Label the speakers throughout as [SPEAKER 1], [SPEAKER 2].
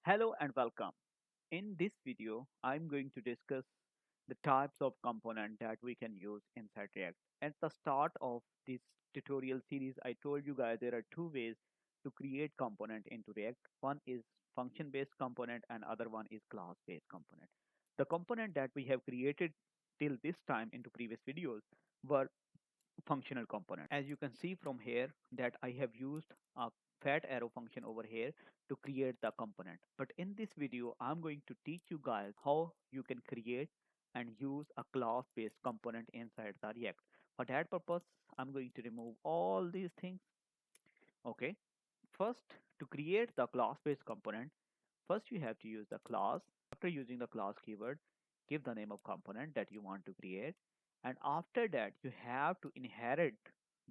[SPEAKER 1] Hello and welcome. In this video, I'm going to discuss the types of component that we can use inside React. At the start of this tutorial series, I told you guys there are two ways to create component into React. One is function-based component and other one is class-based component. The component that we have created till this time into previous videos were functional component. As you can see from here that I have used a fat arrow function over here to create the component. But in this video, I'm going to teach you guys how you can create and use a class based component inside the React. For that purpose, I'm going to remove all these things. Okay. First, to create the class based component, first you have to use the class. After using the class keyword, give the name of component that you want to create. And after that, you have to inherit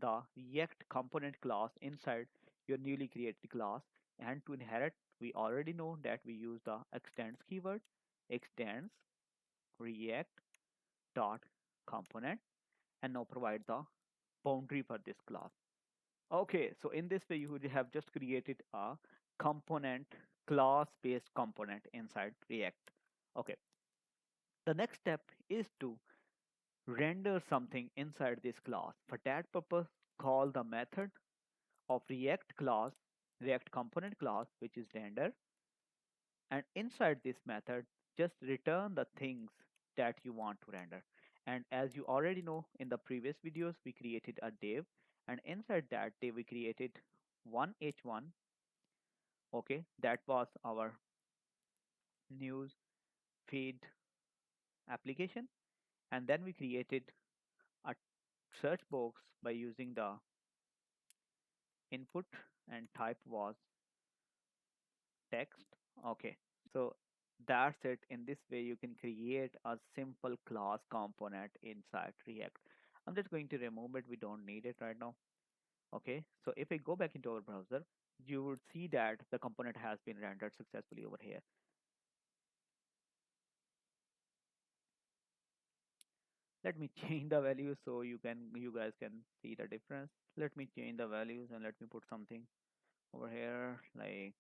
[SPEAKER 1] the React component class inside your newly created class. And to inherit, we already know that we use the extends keyword, extends React dot component, and now provide the boundary for this class. Okay, so in this way, you would have just created a component, class-based component inside React. Okay, the next step is to render something inside this class. For that purpose, call the method of React class, React component class, which is render. And inside this method, just return the things that you want to render. And as you already know, in the previous videos, we created a div, and inside that div, we created one h1. Okay, that was our news feed application, and then we created a search box by using the input and type was text. Okay, so that's it. In this way you can create a simple class component inside React. I'm just going to remove it, we don't need it right now. Okay, so if I go back into our browser, you would see that the component has been rendered successfully over here. Let me change the values so you guys can see the difference. Let me change the values and let me put something over here like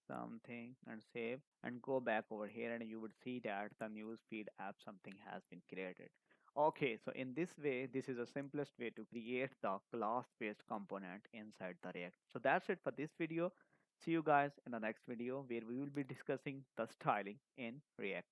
[SPEAKER 1] something and save and go back over here, and you would see that the newsfeed app something has been created. Okay, so in this way, this is the simplest way to create the class based component inside the React. So that's it for this video. See you guys in the next video where we will be discussing the styling in React.